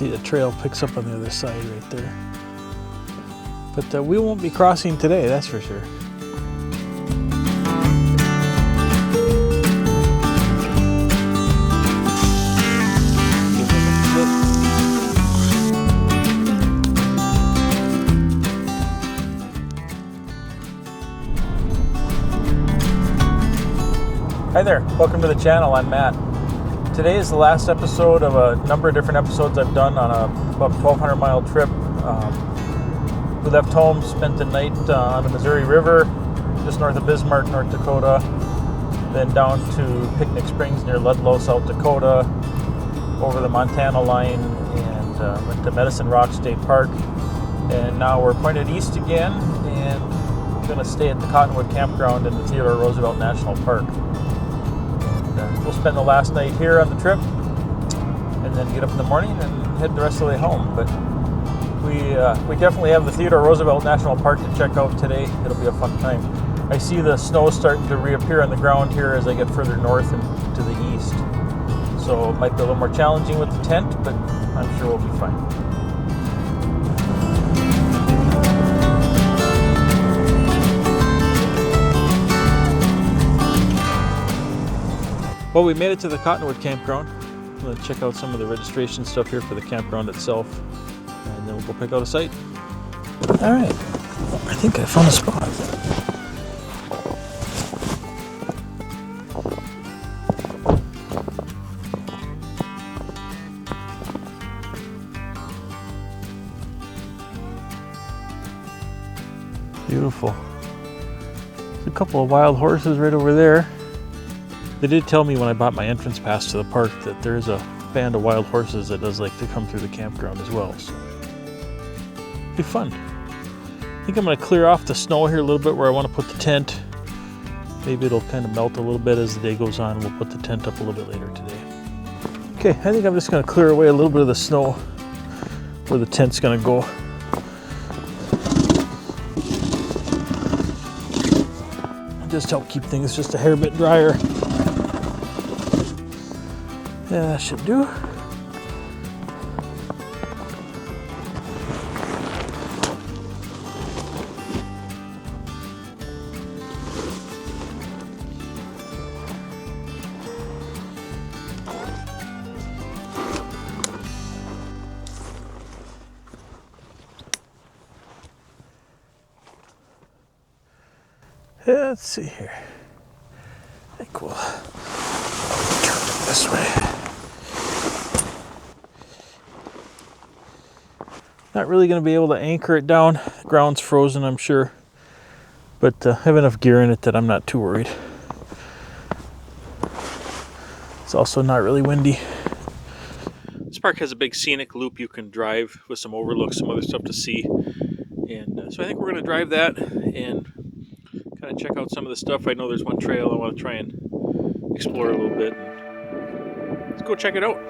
see the trail picks up on the other side right there. But we won't be crossing today, that's for sure. Hi there, welcome to the channel. I'm Matt. Today is the last episode of a number of different episodes I've done on about 1,200 mile trip. We left home, spent the night on the Missouri River, just north of Bismarck, North Dakota, then down to Picnic Springs near Ludlow, South Dakota, over the Montana line, and went to Medicine Rock State Park. And now we're pointed east again, and we're going to stay at the Cottonwood Campground in the Theodore Roosevelt National Park. We'll spend the last night here on the trip and then get up in the morning and head the rest of the way home. But we definitely have the Theodore Roosevelt National Park to check out today. It'll be a fun time. I see the snow starting to reappear on the ground here as I get further north and to the east. So it might be a little more challenging with the tent, but I'm sure we'll be fine. Well, we made it to the Cottonwood Campground. I'm going to check out some of the registration stuff here for the campground itself, and then we'll go pick out a site. All right, I think I found a spot. Beautiful. There's a couple of wild horses right over there. They did tell me when I bought my entrance pass to the park that there's a band of wild horses that does like to come through the campground as well. So it'll be fun. I think I'm going to clear off the snow here a little bit where I want to put the tent. Maybe it'll kind of melt a little bit as the day goes on. We'll put the tent up a little bit later today. Okay, I think I'm just going to clear away a little bit of the snow where the tent's going to go. Just help keep things just a hair bit drier. Yeah, that should do. Let's see here. I think we'll turn it this way. Not really going to be able to anchor it down. The ground's frozen, I'm sure. But I have enough gear in it that I'm not too worried. It's also not really windy. This park has a big scenic loop you can drive with some overlooks, some other stuff to see. And so I think we're going to drive that and kind of check out some of the stuff. I know there's one trail I want to try and explore a little bit. Let's go check it out.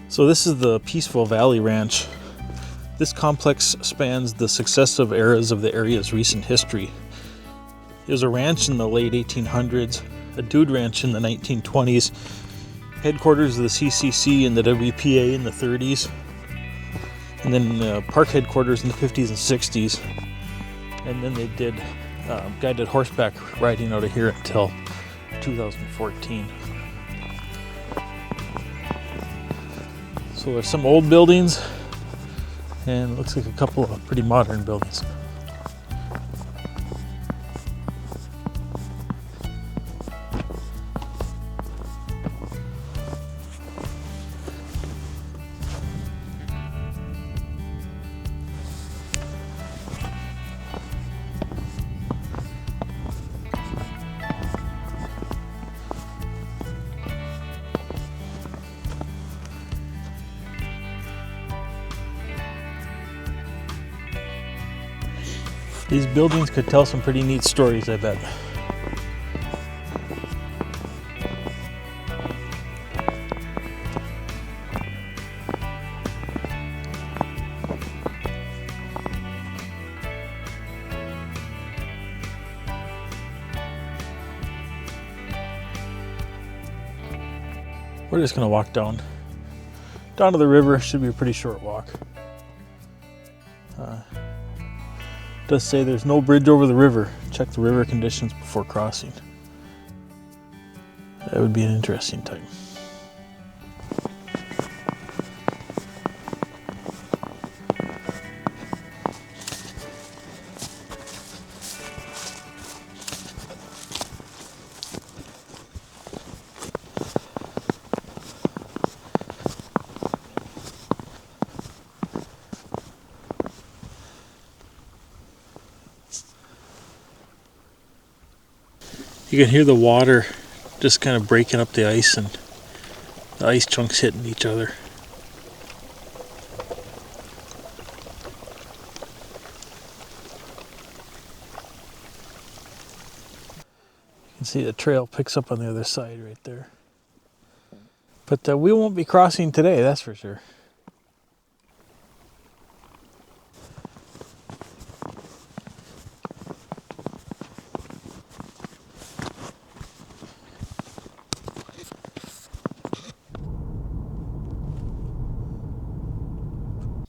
So this is the Peaceful Valley Ranch. This complex spans the successive eras of the area's recent history. It was a ranch in the late 1800s, a dude ranch in the 1920s, headquarters of the CCC and the WPA in the 30s, and then park headquarters in the 50s and 60s. And then they did guided horseback riding out of here until 2014. So there's some old buildings, and it looks like a couple of pretty modern buildings. These buildings could tell some pretty neat stories, I bet. We're just gonna walk down to the river. Should be a pretty short walk. Does say there's no bridge over the river. Check the river conditions before crossing. That would be an interesting time. You can hear the water just kind of breaking up the ice and the ice chunks hitting each other. You can see the trail picks up on the other side right there. But we won't be crossing today, that's for sure.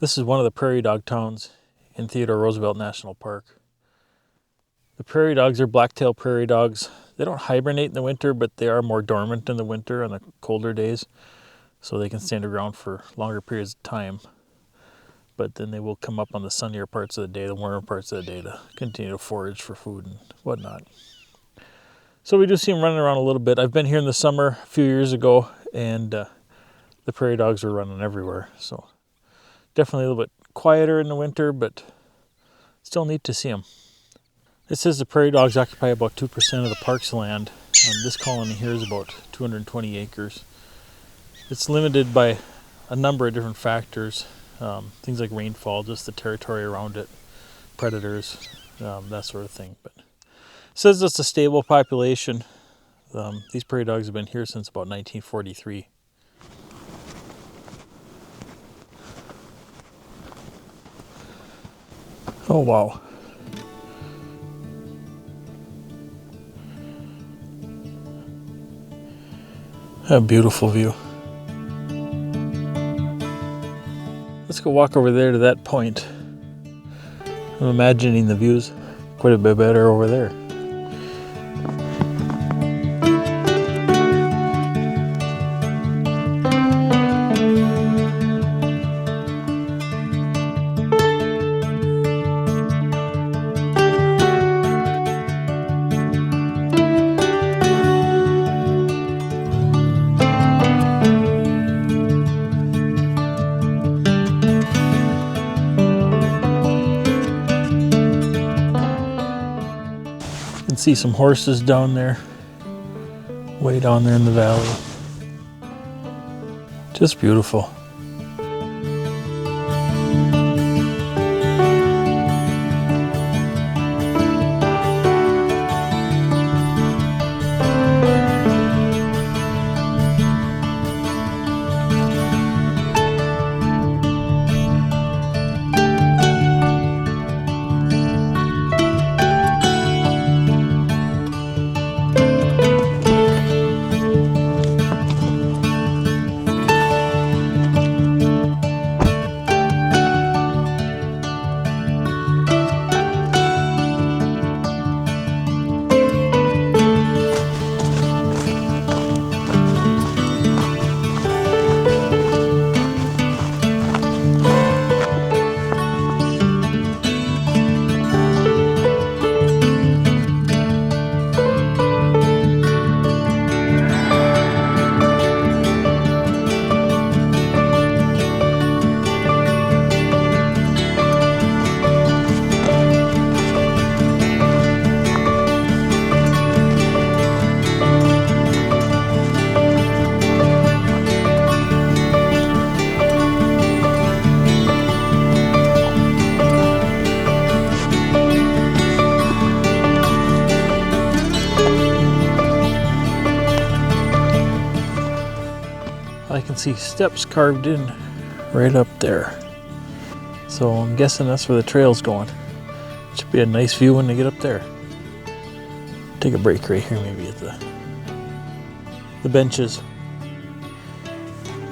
This is one of the prairie dog towns in Theodore Roosevelt National Park. The prairie dogs are black-tailed prairie dogs. They don't hibernate in the winter, but they are more dormant in the winter on the colder days, so they can stand around for longer periods of time. But then they will come up on the sunnier parts of the day, the warmer parts of the day, to continue to forage for food and whatnot. So we do see them running around a little bit. I've been here in the summer a few years ago, and the prairie dogs are running everywhere. So definitely a little bit quieter in the winter, but still neat to see them. It says the prairie dogs occupy about 2% of the park's land. This colony here is about 220 acres. It's limited by a number of different factors, things like rainfall, just the territory around it, predators, that sort of thing. But it says it's a stable population. These prairie dogs have been here since about 1943. Oh, wow. A beautiful view. Let's go walk over there to that point. I'm imagining the view's quite a bit better over there. You can see some horses down there, way down there in the valley. Just beautiful. I can see steps carved in right up there. So I'm guessing that's where the trail's going. Should be a nice view when they get up there. Take a break right here maybe at the benches.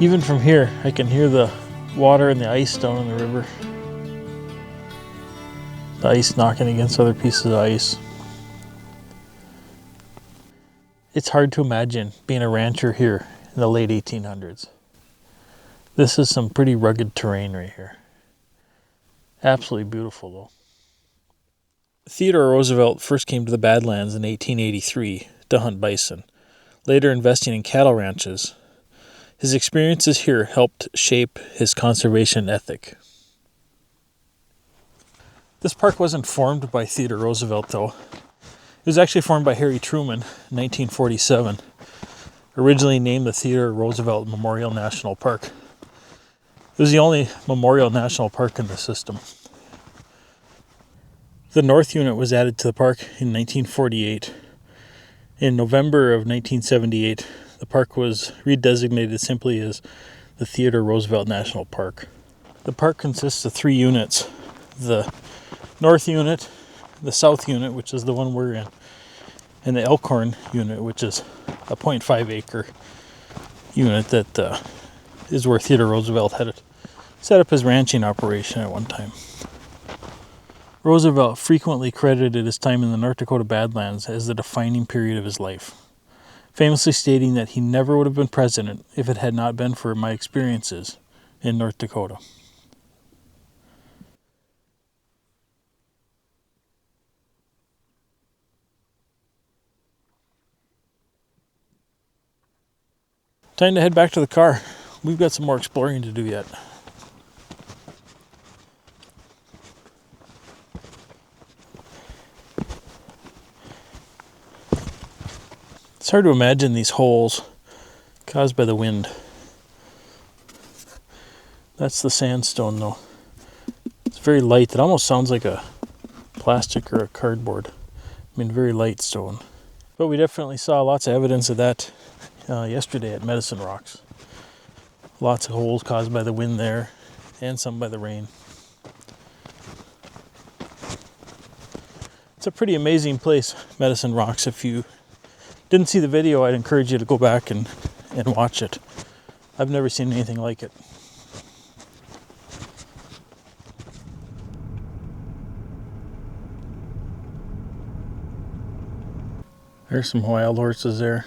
Even from here, I can hear the water and the ice down in the river. The ice knocking against other pieces of ice. It's hard to imagine being a rancher here in the late 1800s. This is some pretty rugged terrain right here. Absolutely beautiful though. Theodore Roosevelt first came to the Badlands in 1883 to hunt bison, later investing in cattle ranches. His experiences here helped shape his conservation ethic. This park wasn't formed by Theodore Roosevelt though. It was actually formed by Harry Truman in 1947, originally named the Theodore Roosevelt Memorial National Park. It was the only memorial national park in the system. The North Unit was added to the park in 1948. In November of 1978, the park was redesignated simply as the Theodore Roosevelt National Park. The park consists of 3 units. The North Unit, the South Unit, which is the one we're in, and the Elkhorn Unit, which is a 0.5 acre unit that is where Theodore Roosevelt had set up his ranching operation at one time. Roosevelt frequently credited his time in the North Dakota Badlands as the defining period of his life, famously stating that he never would have been president if it had not been for my experiences in North Dakota. Time to head back to the car. We've got some more exploring to do yet. It's hard to imagine these holes caused by the wind. That's the sandstone though. It's very light. It almost sounds like a plastic or a cardboard. I mean, very light stone. But we definitely saw lots of evidence of that yesterday at Medicine Rocks. Lots of holes caused by the wind there, and some by the rain. It's a pretty amazing place, Medicine Rocks. If you didn't see the video, I'd encourage you to go back and watch it. I've never seen anything like it. There's some wild horses there.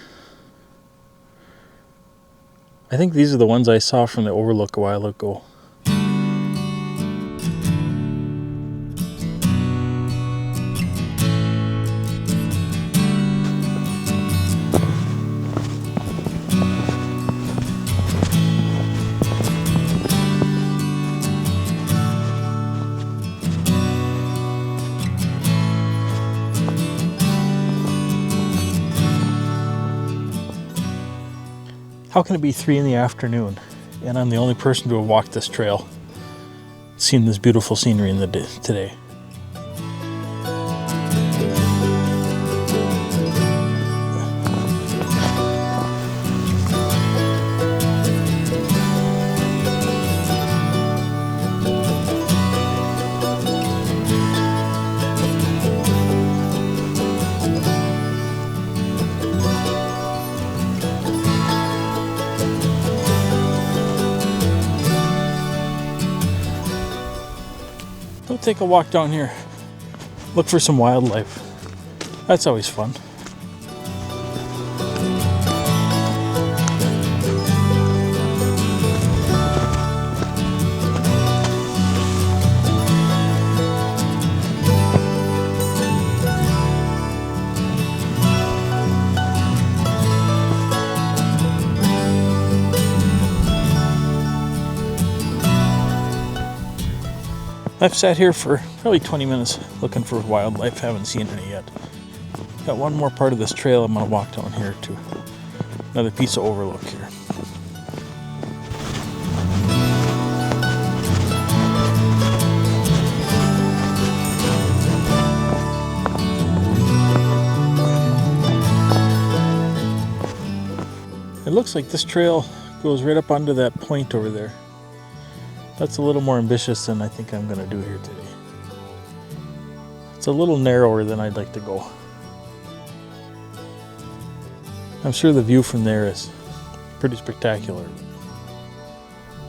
I think these are the ones I saw from the overlook a while ago. How can it be 3 in the afternoon and I'm the only person to have walked this trail, seen this beautiful scenery in the day today? Take a walk down here, look for some wildlife. That's always fun. I've sat here for probably 20 minutes looking for wildlife, haven't seen any yet. Got one more part of this trail I'm going to walk down here to another piece of overlook here. It looks like this trail goes right up onto that point over there. That's a little more ambitious than I think I'm going to do here today. It's a little narrower than I'd like to go. I'm sure the view from there is pretty spectacular.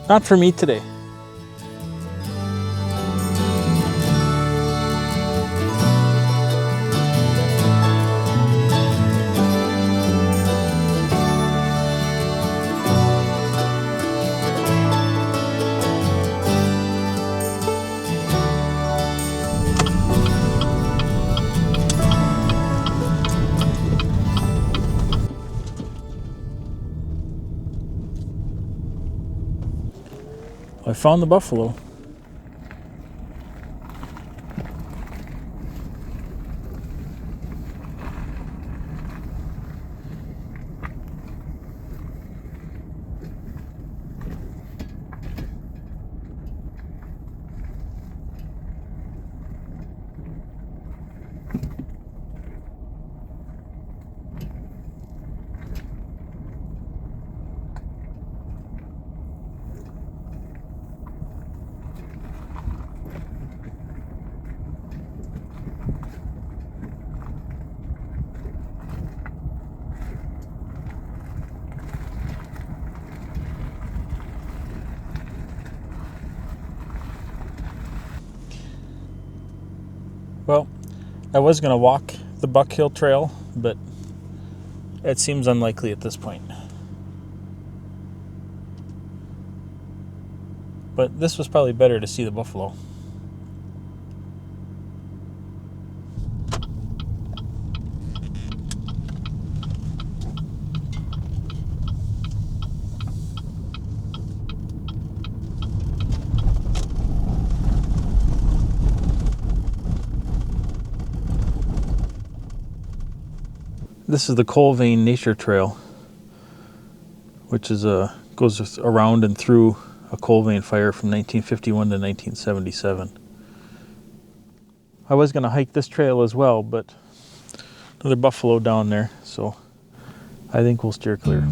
Not for me today. I found the buffalo. Well, I was going to walk the Buck Hill Trail, but it seems unlikely at this point. But this was probably better to see the buffalo. This is the Coal Vein Nature Trail, which is goes around and through a coal vein fire from 1951 to 1977. I was going to hike this trail as well, but another buffalo down there, so I think we'll steer clear.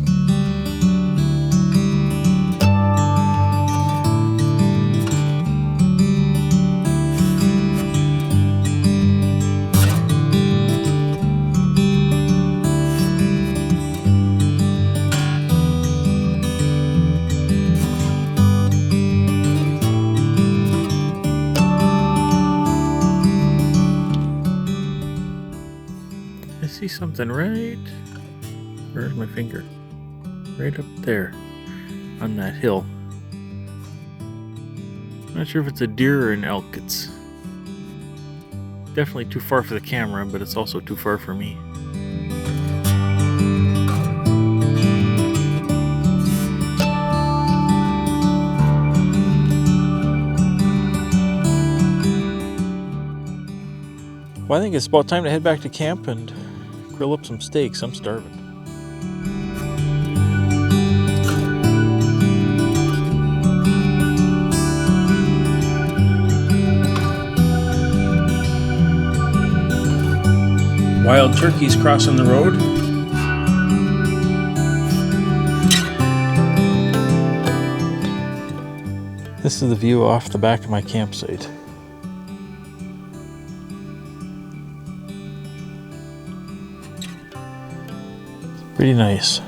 I see something right, where's my finger? Right up there on that hill. Not sure if it's a deer or an elk. It's definitely too far for the camera, but it's also too far for me. Well, I think it's about time to head back to camp and grill up some steaks. I'm starving. Wild turkeys crossing the road. This is the view off the back of my campsite. Pretty nice.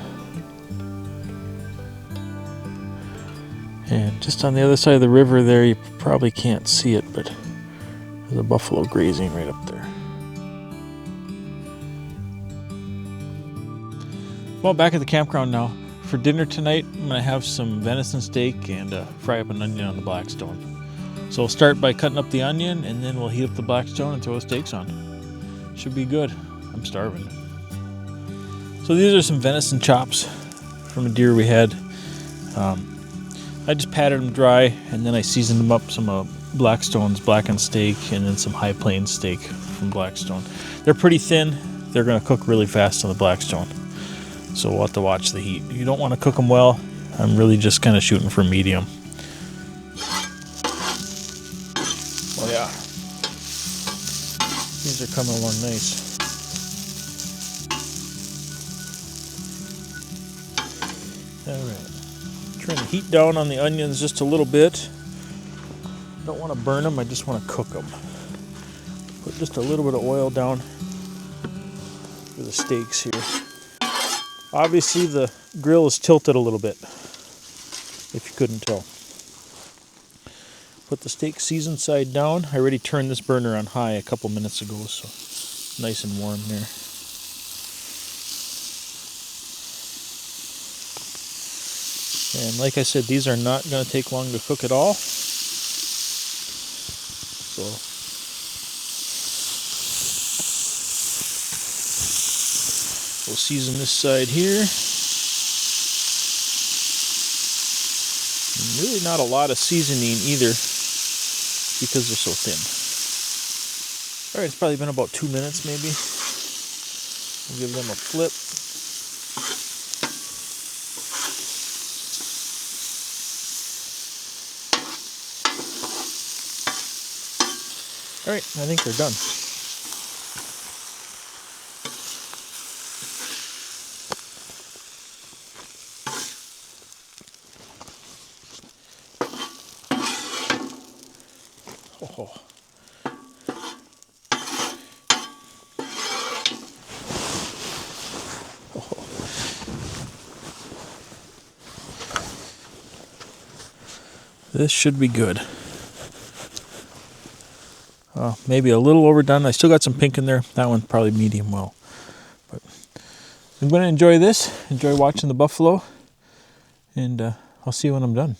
And just on the other side of the river there, you probably can't see it, but there's a buffalo grazing right up there. Well, back at the campground now. For dinner tonight, I'm going to have some venison steak and fry up an onion on the Blackstone. So we'll start by cutting up the onion, and then we'll heat up the Blackstone and throw the steaks on. Should be good. I'm starving. So these are some venison chops from a deer we had. I just patted them dry, and then I seasoned them up some Blackstone's blackened steak and then some High Plains steak from Blackstone. They're pretty thin. They're going to cook really fast on the Blackstone. So we'll have to watch the heat. You don't want to cook them well. I'm really just kind of shooting for medium. Oh yeah. These are coming along nice. Alright. Trying to heat down on the onions just a little bit. Don't want to burn them, I just want to cook them. Put just a little bit of oil down for the steaks here. Obviously the grill is tilted a little bit, if you couldn't tell. Put the steak seasoned side down. I already turned this burner on high a couple minutes ago, so nice and warm there. And like I said, these are not going to take long to cook at all. So we'll season this side here. And really not a lot of seasoning either because they're so thin. Alright, it's probably been about 2 minutes maybe. We'll give them a flip. Alright, I think they're done. Oh. Oh. This should be good. Maybe a little overdone. I still got some pink in there. That one's probably medium well. But I'm going to enjoy this. Enjoy watching the buffalo. And I'll see you when I'm done.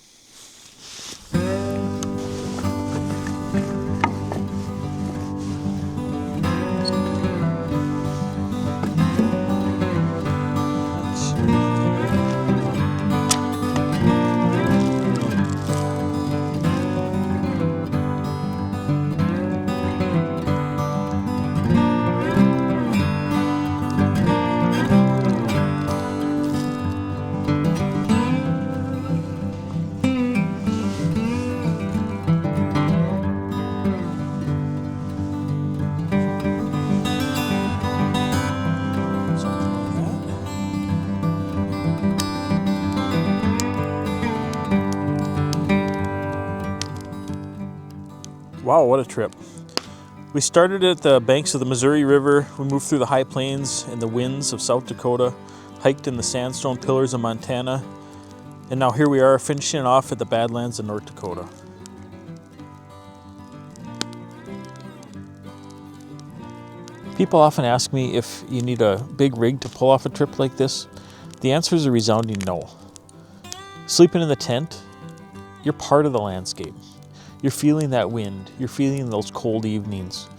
Wow, what a trip. We started at the banks of the Missouri River. We moved through the high plains and the winds of South Dakota, hiked in the sandstone pillars of Montana, and now here we are finishing off at the Badlands of North Dakota. People often ask me if you need a big rig to pull off a trip like this. The answer is a resounding no. Sleeping in the tent, you're part of the landscape. You're feeling that wind. You're feeling those cold evenings.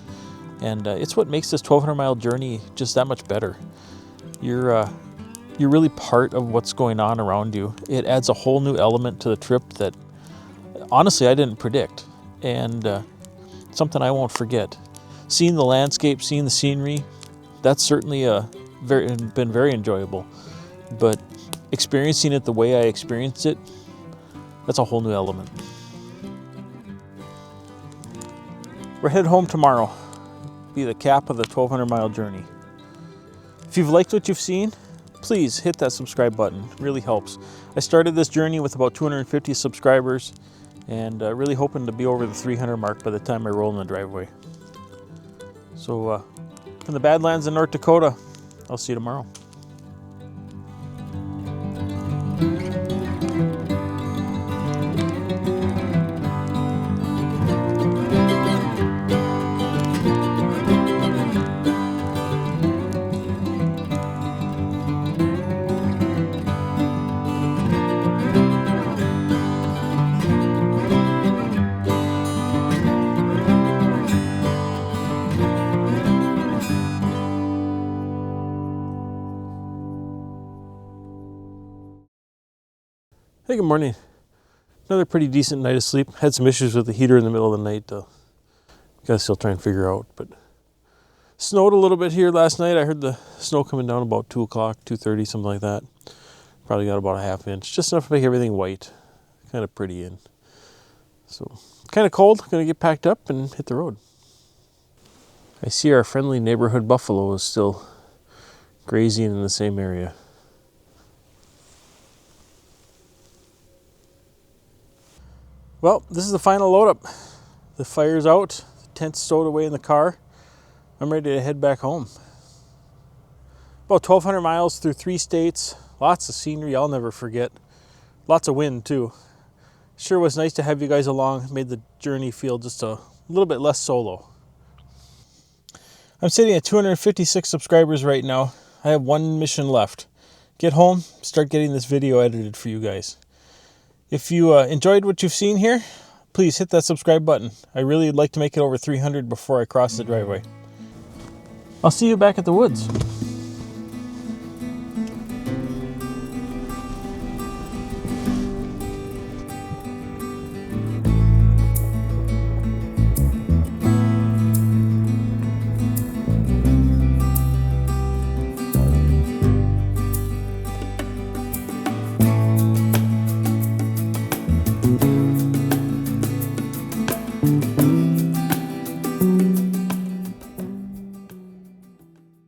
And it's what makes this 1,200-mile journey just that much better. You're really part of what's going on around you. It adds a whole new element to the trip that, honestly, I didn't predict. And something I won't forget. Seeing the landscape, seeing the scenery, that's certainly been very enjoyable. But experiencing it the way I experienced it, that's a whole new element. We're headed home tomorrow. Be the cap of the 1,200-mile journey. If you've liked what you've seen, please hit that subscribe button. It really helps. I started this journey with about 250 subscribers and really hoping to be over the 300 mark by the time I roll in the driveway. So from the Badlands in North Dakota, I'll see you tomorrow. Hey, good morning. Another pretty decent night of sleep. Had some issues with the heater in the middle of the night. Gotta still try and figure out, but snowed a little bit here last night. I heard the snow coming down about 2 o'clock, 2:30, something like that. Probably got about a half inch, just enough to make everything white. Kind of pretty in. So, kind of cold. Gonna get packed up and hit the road. I see our friendly neighborhood buffalo is still grazing in the same area. Well, this is the final load up. The fire's out, the tent's stowed away in the car. I'm ready to head back home. About 1,200 miles through 3 states, lots of scenery I'll never forget. Lots of wind too. Sure was nice to have you guys along. Made the journey feel just a little bit less solo. I'm sitting at 256 subscribers right now. I have one mission left. Get home, start getting this video edited for you guys. If you enjoyed what you've seen here, please hit that subscribe button. I really would like to make it over 300 before I cross the driveway. I'll see you back at the woods.